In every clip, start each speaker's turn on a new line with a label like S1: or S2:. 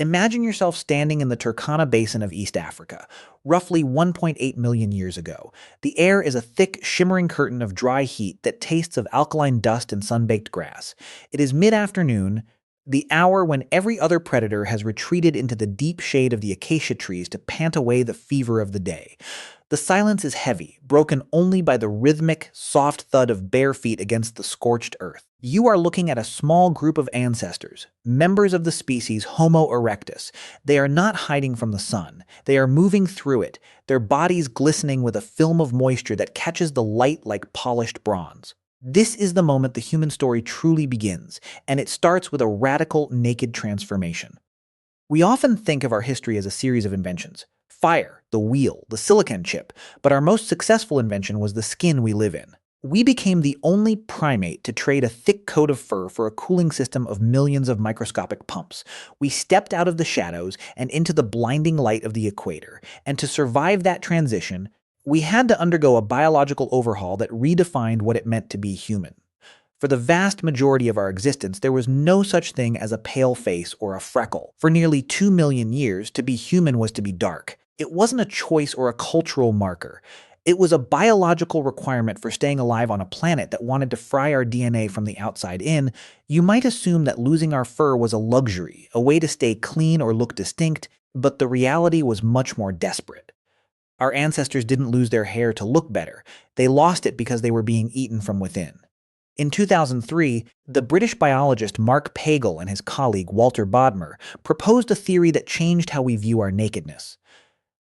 S1: Imagine yourself standing in the Turkana Basin of East Africa, roughly 1.8 million years ago. The air is a thick, shimmering curtain of dry heat that tastes of alkaline dust and sun-baked grass. It is mid-afternoon, the hour when every other predator has retreated into the deep shade of the acacia trees to pant away the fever of the day. The silence is heavy, broken only by the rhythmic, soft thud of bare feet against the scorched earth. You are looking at a small group of ancestors, members of the species Homo erectus. They are not hiding from the sun. They are moving through it, their bodies glistening with a film of moisture that catches the light like polished bronze. This is the moment the human story truly begins, and it starts with a radical, naked transformation. We often think of our history as a series of inventions. Fire, the wheel, the silicon chip, but our most successful invention was the skin we live in. We became the only primate to trade a thick coat of fur for a cooling system of millions of microscopic pumps. We stepped out of the shadows and into the blinding light of the equator, and to survive that transition, we had to undergo a biological overhaul that redefined what it meant to be human. For the vast majority of our existence, there was no such thing as a pale face or a freckle. For nearly 2 million years, to be human was to be dark. It wasn't a choice or a cultural marker. It was a biological requirement for staying alive on a planet that wanted to fry our DNA from the outside in. You might assume that losing our fur was a luxury, a way to stay clean or look distinct, but the reality was much more desperate. Our ancestors didn't lose their hair to look better. They lost it because they were being eaten from within. In 2003, the British biologist Mark Pagel and his colleague Walter Bodmer proposed a theory that changed how we view our nakedness.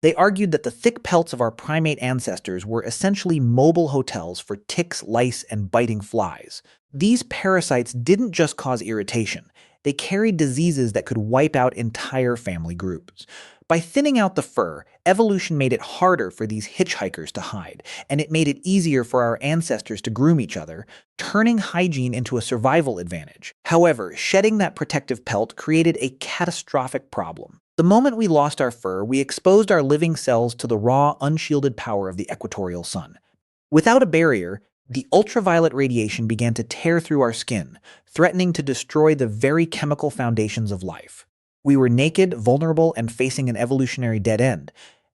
S1: They argued that the thick pelts of our primate ancestors were essentially mobile hotels for ticks, lice, and biting flies. These parasites didn't just cause irritation. They carried diseases that could wipe out entire family groups. By thinning out the fur, evolution made it harder for these hitchhikers to hide, and it made it easier for our ancestors to groom each other, turning hygiene into a survival advantage. However, shedding that protective pelt created a catastrophic problem. The moment we lost our fur, we exposed our living cells to the raw, unshielded power of the equatorial sun. Without a barrier, the ultraviolet radiation began to tear through our skin, threatening to destroy the very chemical foundations of life. We were naked, vulnerable, and facing an evolutionary dead end.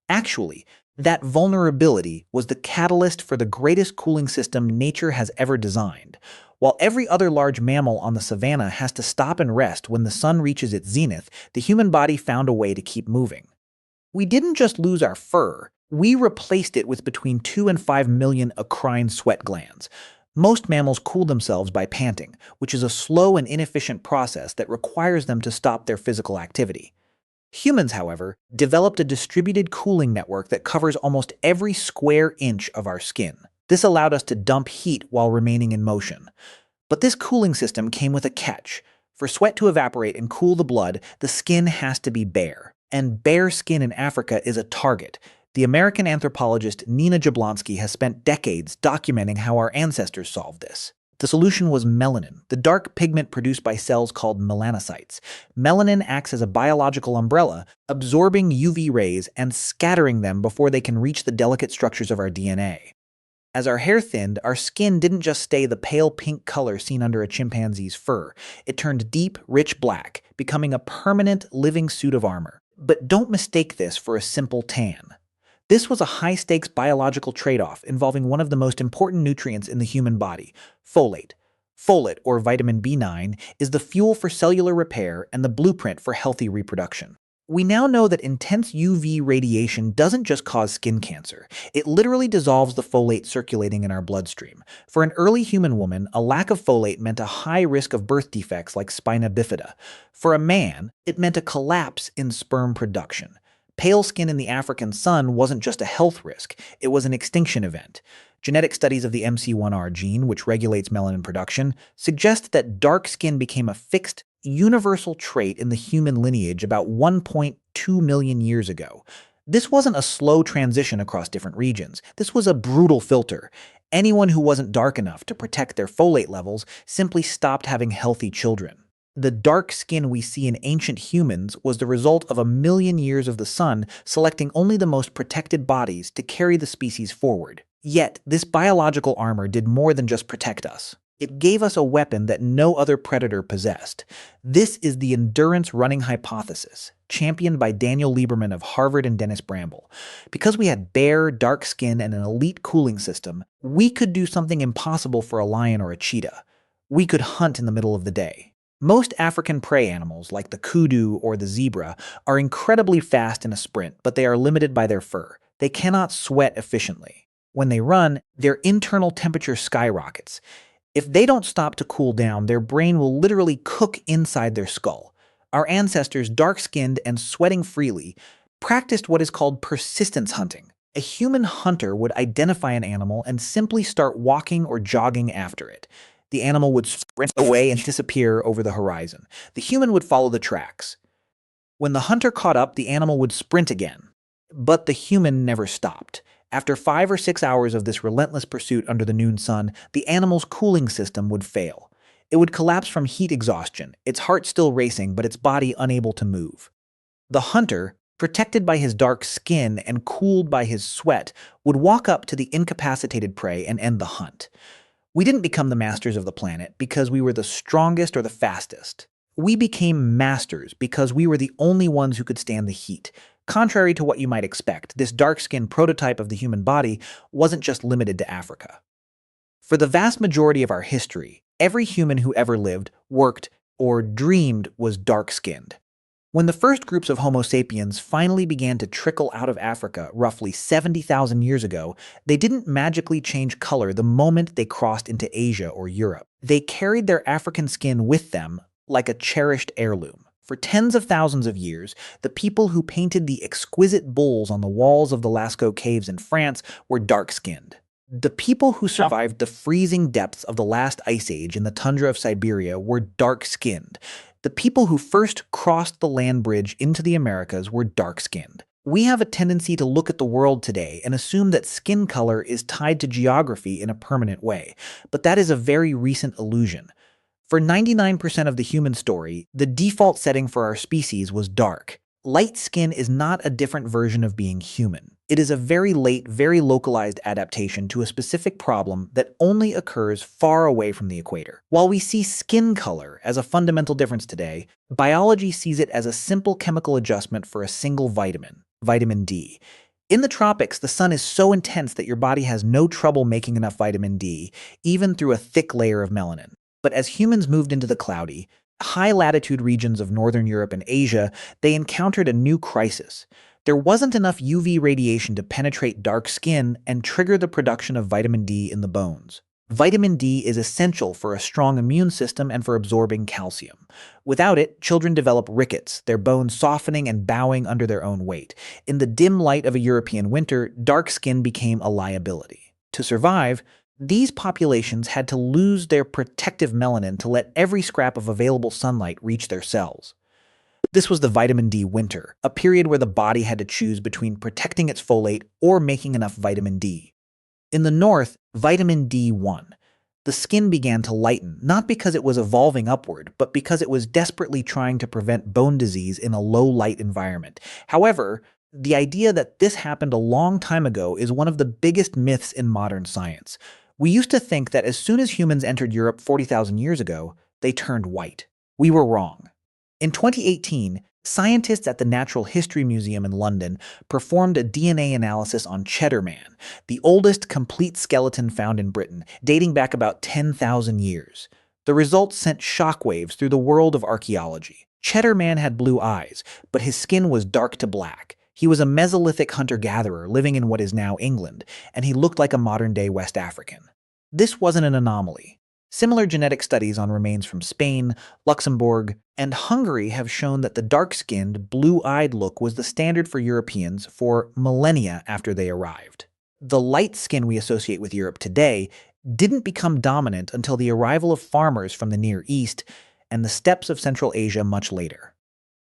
S1: Actually, that vulnerability was the catalyst for the greatest cooling system nature has ever designed. While every other large mammal on the savanna has to stop and rest when the sun reaches its zenith, the human body found a way to keep moving. We didn't just lose our fur, we replaced it with between 2 and 5 million acrine sweat glands. Most mammals cool themselves by panting, which is a slow and inefficient process that requires them to stop their physical activity. Humans, however, developed a distributed cooling network that covers almost every square inch of our skin. This allowed us to dump heat while remaining in motion. But this cooling system came with a catch. For sweat to evaporate and cool the blood, the skin has to be bare. And bare skin in Africa is a target. The American anthropologist Nina Jablonski has spent decades documenting how our ancestors solved this. The solution was melanin, the dark pigment produced by cells called melanocytes. Melanin acts as a biological umbrella, absorbing UV rays and scattering them before they can reach the delicate structures of our DNA. As our hair thinned, our skin didn't just stay the pale pink color seen under a chimpanzee's fur. It turned deep, rich black, becoming a permanent, living suit of armor. But don't mistake this for a simple tan. This was a high-stakes biological trade-off involving one of the most important nutrients in the human body, folate. Folate, or vitamin B9, is the fuel for cellular repair and the blueprint for healthy reproduction. We now know that intense UV radiation doesn't just cause skin cancer. It literally dissolves the folate circulating in our bloodstream. For an early human woman, a lack of folate meant a high risk of birth defects like spina bifida. For a man, it meant a collapse in sperm production. Pale skin in the African sun wasn't just a health risk, it was an extinction event. Genetic studies of the MC1R gene, which regulates melanin production, suggest that dark skin became a fixed, universal trait in the human lineage about 1.2 million years ago. This wasn't a slow transition across different regions. This was a brutal filter. Anyone who wasn't dark enough to protect their folate levels simply stopped having healthy children. The dark skin we see in ancient humans was the result of 1 million years of the sun selecting only the most protected bodies to carry the species forward. Yet, this biological armor did more than just protect us. It gave us a weapon that no other predator possessed. This is the endurance running hypothesis, championed by Daniel Lieberman of Harvard and Dennis Bramble. Because we had bare, dark skin and an elite cooling system, we could do something impossible for a lion or a cheetah. We could hunt in the middle of the day. Most African prey animals, like the kudu or the zebra, are incredibly fast in a sprint, but they are limited by their fur. They cannot sweat efficiently. When they run, their internal temperature skyrockets. If they don't stop to cool down, their brain will literally cook inside their skull. Our ancestors, dark-skinned and sweating freely, practiced what is called persistence hunting. A human hunter would identify an animal and simply start walking or jogging after it. The animal would sprint away and disappear over the horizon. The human would follow the tracks. When the hunter caught up, the animal would sprint again. But the human never stopped. After 5 or 6 hours of this relentless pursuit under the noon sun, the animal's cooling system would fail. It would collapse from heat exhaustion, its heart still racing but its body unable to move. The hunter, protected by his dark skin and cooled by his sweat, would walk up to the incapacitated prey and end the hunt. We didn't become the masters of the planet because we were the strongest or the fastest. We became masters because we were the only ones who could stand the heat. Contrary to what you might expect, this dark-skinned prototype of the human body wasn't just limited to Africa. For the vast majority of our history, every human who ever lived, worked, or dreamed was dark-skinned. When the first groups of Homo sapiens finally began to trickle out of Africa roughly 70,000 years ago, they didn't magically change color the moment they crossed into Asia or Europe. They carried their African skin with them like a cherished heirloom. For tens of thousands of years, the people who painted the exquisite bulls on the walls of the Lascaux caves in France were dark-skinned. The people who survived the freezing depths of the last ice age in the tundra of Siberia were dark-skinned. The people who first crossed the land bridge into the Americas were dark-skinned. We have a tendency to look at the world today and assume that skin color is tied to geography in a permanent way, but that is a very recent illusion. For 99% of the human story, the default setting for our species was dark. Light skin is not a different version of being human. It is a very late, very localized adaptation to a specific problem that only occurs far away from the equator. While we see skin color as a fundamental difference today, biology sees it as a simple chemical adjustment for a single vitamin, vitamin D. In the tropics, the sun is so intense that your body has no trouble making enough vitamin D, even through a thick layer of melanin. But as humans moved into the cloudy, high-latitude regions of northern Europe and Asia, they encountered a new crisis. There wasn't enough UV radiation to penetrate dark skin and trigger the production of vitamin D in the bones. Vitamin D is essential for a strong immune system and for absorbing calcium. Without it, children develop rickets, their bones softening and bowing under their own weight. In the dim light of a European winter, dark skin became a liability. To survive, these populations had to lose their protective melanin to let every scrap of available sunlight reach their cells. This was the vitamin D winter, a period where the body had to choose between protecting its folate or making enough vitamin D. In the north, vitamin D won. The skin began to lighten, not because it was evolving upward, but because it was desperately trying to prevent bone disease in a low-light environment. However, the idea that this happened a long time ago is one of the biggest myths in modern science. We used to think that as soon as humans entered Europe 40,000 years ago, they turned white. We were wrong. In 2018, scientists at the Natural History Museum in London performed a DNA analysis on Cheddar Man, the oldest complete skeleton found in Britain, dating back about 10,000 years. The results sent shockwaves through the world of archaeology. Cheddar Man had blue eyes, but his skin was dark to black. He was a Mesolithic hunter-gatherer living in what is now England, and he looked like a modern-day West African. This wasn't an anomaly. Similar genetic studies on remains from Spain, Luxembourg, and Hungary have shown that the dark-skinned, blue-eyed look was the standard for Europeans for millennia after they arrived. The light skin we associate with Europe today didn't become dominant until the arrival of farmers from the Near East and the steppes of Central Asia much later.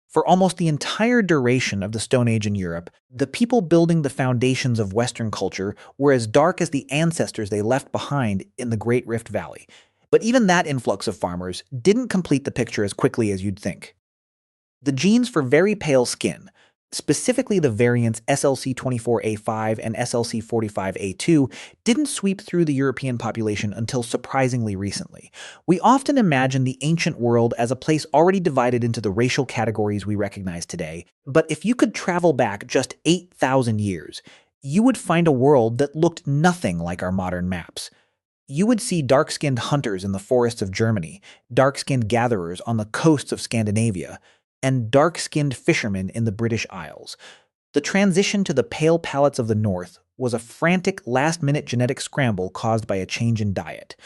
S1: For almost the entire duration of the Stone Age in Europe, the people building the foundations of Western culture were as dark as the ancestors they left behind in the Great Rift Valley. But even that influx of farmers didn't complete the picture as quickly as you'd think. The genes for very pale skin, Specifically, the variants SLC24A5 and SLC45A2 didn't sweep through the European population until surprisingly recently. We often imagine the ancient world as a place already divided into the racial categories we recognize today, but if you could travel back just 8,000 years, you would find a world that looked nothing like our modern maps. You would see dark-skinned hunters in the forests of Germany, dark-skinned gatherers on the coasts of Scandinavia, and dark-skinned fishermen in the British Isles. The transition to the pale palettes of the North was a frantic, last-minute genetic scramble caused by a change in diet.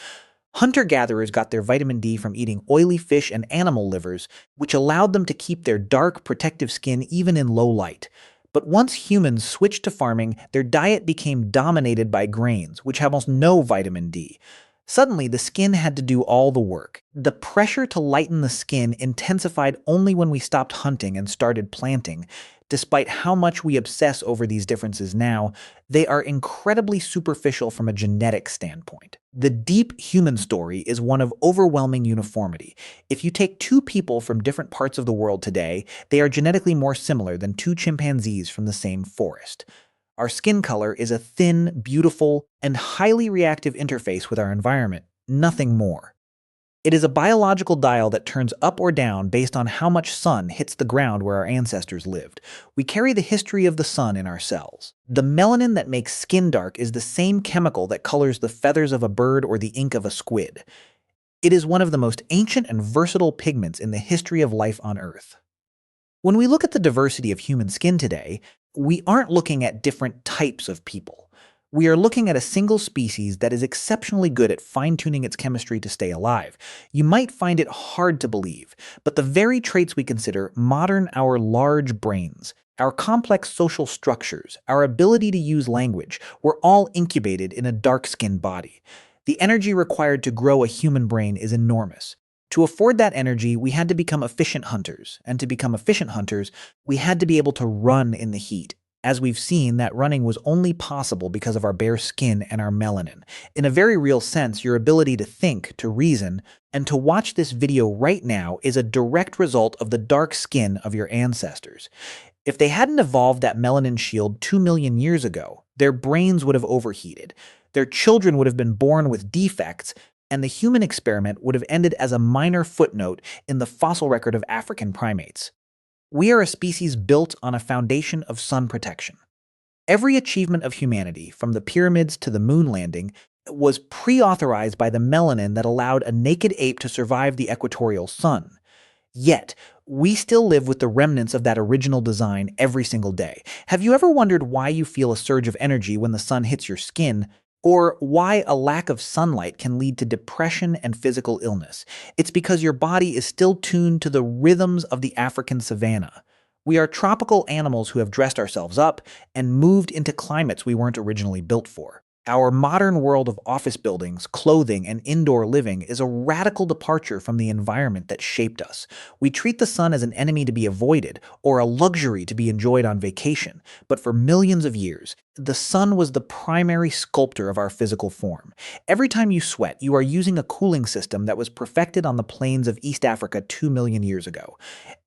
S1: Hunter-gatherers got their vitamin D from eating oily fish and animal livers, which allowed them to keep their dark, protective skin even in low light. But once humans switched to farming, their diet became dominated by grains, which have almost no vitamin D. Suddenly, the skin had to do all the work. The pressure to lighten the skin intensified only when we stopped hunting and started planting. Despite how much we obsess over these differences now, they are incredibly superficial from a genetic standpoint. The deep human story is one of overwhelming uniformity. If you take two people from different parts of the world today, they are genetically more similar than two chimpanzees from the same forest. Our skin color is a thin, beautiful, and highly reactive interface with our environment, nothing more. It is a biological dial that turns up or down based on how much sun hits the ground where our ancestors lived. We carry the history of the sun in our cells. The melanin that makes skin dark is the same chemical that colors the feathers of a bird or the ink of a squid. It is one of the most ancient and versatile pigments in the history of life on Earth. When we look at the diversity of human skin today, we aren't looking at different types of people. We are looking at a single species that is exceptionally good at fine-tuning its chemistry to stay alive. You might find it hard to believe, but the very traits we consider modern, our large brains, our complex social structures, our ability to use language, were all incubated in a dark-skinned body. The energy required to grow a human brain is enormous. To afford that energy, we had to become efficient hunters, and to become efficient hunters, we had to be able to run in the heat. As we've seen, that running was only possible because of our bare skin and our melanin. In a very real sense, your ability to think, to reason, and to watch this video right now is a direct result of the dark skin of your ancestors. If they hadn't evolved that melanin shield 2 million years ago, their brains would have overheated. Their children would have been born with defects, and the human experiment would have ended as a minor footnote in the fossil record of African primates. We are a species built on a foundation of sun protection. Every achievement of humanity, from the pyramids to the moon landing, was pre-authorized by the melanin that allowed a naked ape to survive the equatorial sun. Yet, we still live with the remnants of that original design every single day. Have you ever wondered why you feel a surge of energy when the sun hits your skin, or why a lack of sunlight can lead to depression and physical illness? It's because your body is still tuned to the rhythms of the African savanna. We are tropical animals who have dressed ourselves up and moved into climates we weren't originally built for. Our modern world of office buildings, clothing, and indoor living is a radical departure from the environment that shaped us. We treat the sun as an enemy to be avoided, or a luxury to be enjoyed on vacation. But for millions of years, the sun was the primary sculptor of our physical form. Every time you sweat, you are using a cooling system that was perfected on the plains of East Africa 2 million years ago.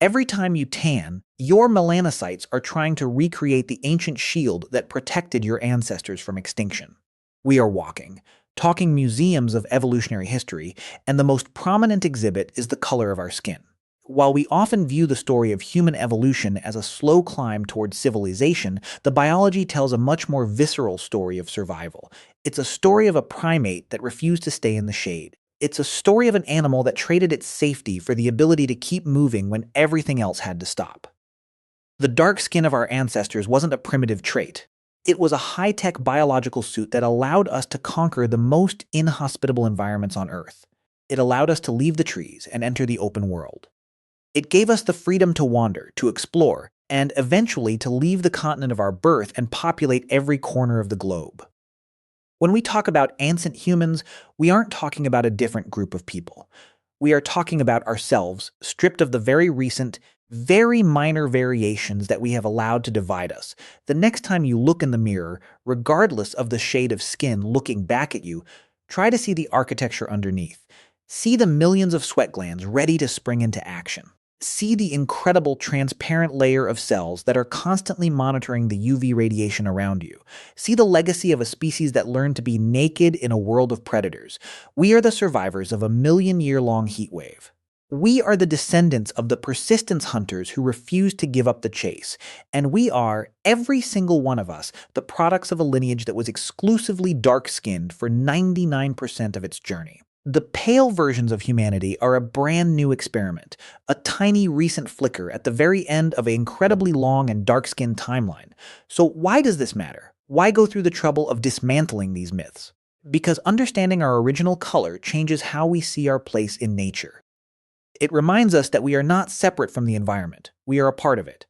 S1: Every time you tan, your melanocytes are trying to recreate the ancient shield that protected your ancestors from extinction. We are talking museums of evolutionary history, and the most prominent exhibit is the color of our skin. While we often view the story of human evolution as a slow climb towards civilization, the biology tells a much more visceral story of survival. It's a story of a primate that refused to stay in the shade. It's a story of an animal that traded its safety for the ability to keep moving when everything else had to stop. The dark skin of our ancestors wasn't a primitive trait. It was a high-tech biological suit that allowed us to conquer the most inhospitable environments on Earth. It allowed us to leave the trees and enter the open world. It gave us the freedom to wander, to explore, and eventually to leave the continent of our birth and populate every corner of the globe. When we talk about ancient humans, we aren't talking about a different group of people. We are talking about ourselves, stripped of the very recent, very minor variations that we have allowed to divide us. The next time you look in the mirror, regardless of the shade of skin looking back at you, try to see the architecture underneath. See the millions of sweat glands ready to spring into action. See the incredible transparent layer of cells that are constantly monitoring the UV radiation around you. See the legacy of a species that learned to be naked in a world of predators. We are the survivors of a million-year-long heat wave. We are the descendants of the persistence hunters who refused to give up the chase. And we are, every single one of us, the products of a lineage that was exclusively dark-skinned for 99% of its journey. The pale versions of humanity are a brand new experiment, a tiny recent flicker at the very end of an incredibly long and dark-skinned timeline. So why does this matter? Why go through the trouble of dismantling these myths? Because understanding our original color changes how we see our place in nature. It reminds us that we are not separate from the environment. We are a part of it.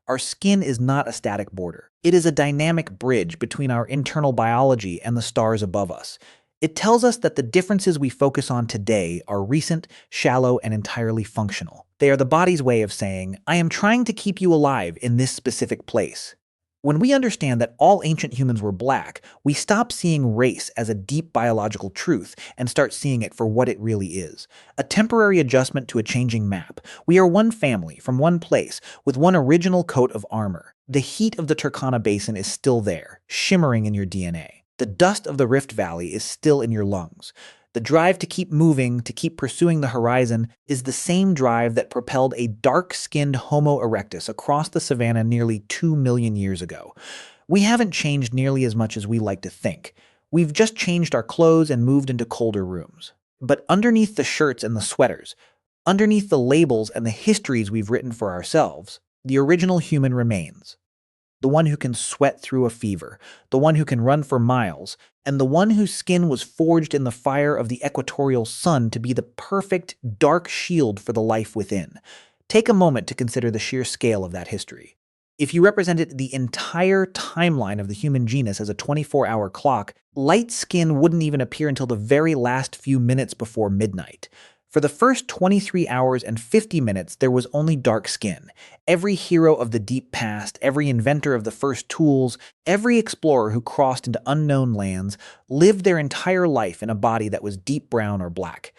S1: Our skin is not a static border. It is a dynamic bridge between our internal biology and the stars above us. It tells us that the differences we focus on today are recent, shallow, and entirely functional. They are the body's way of saying, I am trying to keep you alive in this specific place. When we understand that all ancient humans were black, we stop seeing race as a deep biological truth and start seeing it for what it really is. A temporary adjustment to a changing map. We are one family, from one place, with one original coat of armor. The heat of the Turkana Basin is still there, shimmering in your DNA. The dust of the Rift Valley is still in your lungs. The drive to keep moving, to keep pursuing the horizon, is the same drive that propelled a dark-skinned Homo erectus across the savanna nearly 2 million years ago. We haven't changed nearly as much as we like to think. We've just changed our clothes and moved into colder rooms. But underneath the shirts and the sweaters, underneath the labels and the histories we've written for ourselves, the original human remains. The one who can sweat through a fever, the one who can run for miles, and the one whose skin was forged in the fire of the equatorial sun to be the perfect, dark shield for the life within. Take a moment to consider the sheer scale of that history. If you represented the entire timeline of the human genus as a 24-hour clock, light skin wouldn't even appear until the very last few minutes before midnight. For the first 23 hours and 50 minutes, there was only dark skin. Every hero of the deep past, every inventor of the first tools, every explorer who crossed into unknown lands, lived their entire life in a body that was deep brown or black.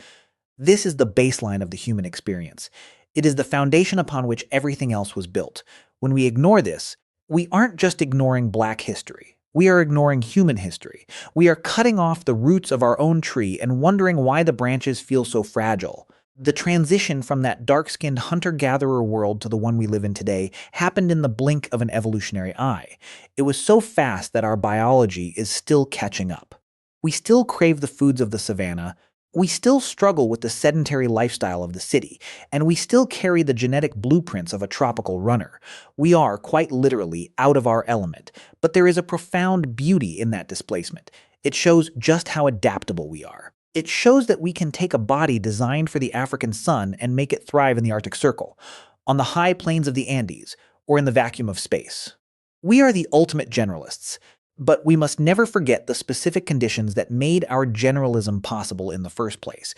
S1: This is the baseline of the human experience. It is the foundation upon which everything else was built. When we ignore this, we aren't just ignoring black history. We are ignoring human history. We are cutting off the roots of our own tree and wondering why the branches feel so fragile. The transition from that dark-skinned hunter-gatherer world to the one we live in today happened in the blink of an evolutionary eye. It was so fast that our biology is still catching up. We still crave the foods of the savanna. We still struggle with the sedentary lifestyle of the city, and we still carry the genetic blueprints of a tropical runner. We are, quite literally, out of our element, but there is a profound beauty in that displacement. It shows just how adaptable we are. It shows that we can take a body designed for the African sun and make it thrive in the Arctic Circle, on the high plains of the Andes, or in the vacuum of space. We are the ultimate generalists. But we must never forget the specific conditions that made our generalism possible in the first place.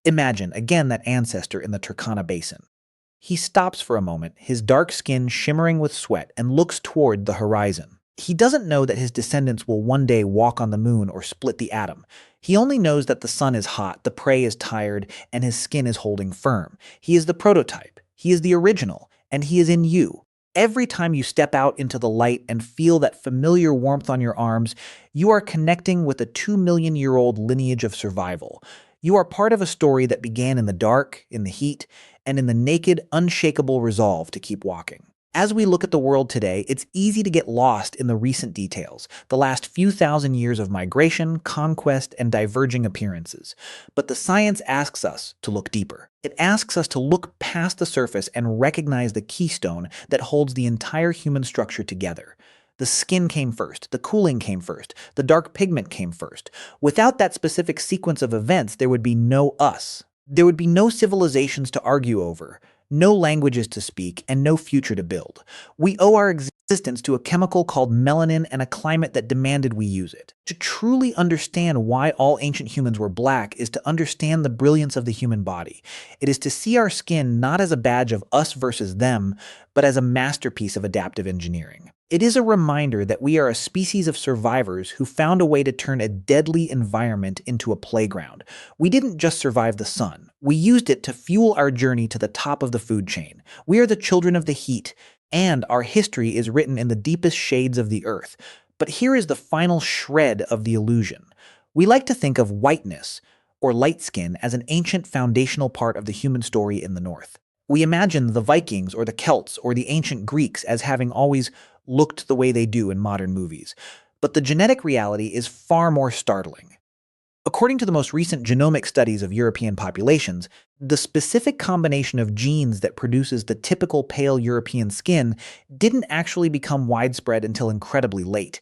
S1: Imagine, again, that ancestor in the Turkana Basin. He stops for a moment, his dark skin shimmering with sweat, and looks toward the horizon. He doesn't know that his descendants will one day walk on the moon or split the atom. He only knows that the sun is hot, the prey is tired, and his skin is holding firm. He is the prototype. He is the original, and he is in you. Every time you step out into the light and feel that familiar warmth on your arms, you are connecting with a 2 million-year-old lineage of survival. You are part of a story that began in the dark, in the heat, and in the naked, unshakable resolve to keep walking. As we look at the world today, it's easy to get lost in the recent details, the last few thousand years of migration, conquest, and diverging appearances. But the science asks us to look deeper. It asks us to look past the surface and recognize the keystone that holds the entire human structure together. The skin came first, the cooling came first, the dark pigment came first. Without that specific sequence of events, there would be no us. There would be no civilizations to argue over, no languages to speak, and no future to build. We owe our existence to a chemical called melanin and a climate that demanded we use it. To truly understand why all ancient humans were black is to understand the brilliance of the human body. It is to see our skin not as a badge of us versus them, but as a masterpiece of adaptive engineering. It is a reminder that we are a species of survivors who found a way to turn a deadly environment into a playground. We didn't just survive the sun. We used it to fuel our journey to the top of the food chain. We are the children of the heat, and our history is written in the deepest shades of the earth. But here is the final shred of the illusion. We like to think of whiteness, or light skin, as an ancient foundational part of the human story in the north. We imagine the Vikings or the Celts or the ancient Greeks as having always looked the way they do in modern movies. But the genetic reality is far more startling. According to the most recent genomic studies of European populations, the specific combination of genes that produces the typical pale European skin didn't actually become widespread until incredibly late.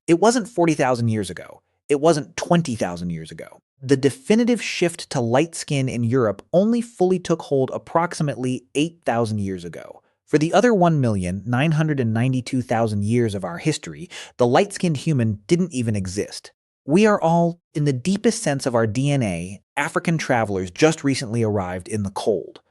S1: It wasn't 40,000 years ago. It wasn't 20,000 years ago. The definitive shift to light skin in Europe only fully took hold approximately 8,000 years ago. For the other 1,992,000 years of our history, the light-skinned human didn't even exist. We are all, in the deepest sense of our DNA, African travelers just recently arrived in the cold.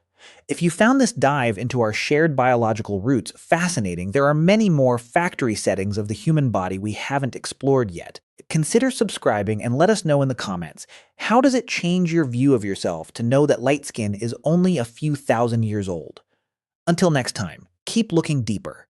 S1: If you found this dive into our shared biological roots fascinating, there are many more factory settings of the human body we haven't explored yet. Consider subscribing and let us know in the comments, how does it change your view of yourself to know that light skin is only a few thousand years old? Until next time, keep looking deeper.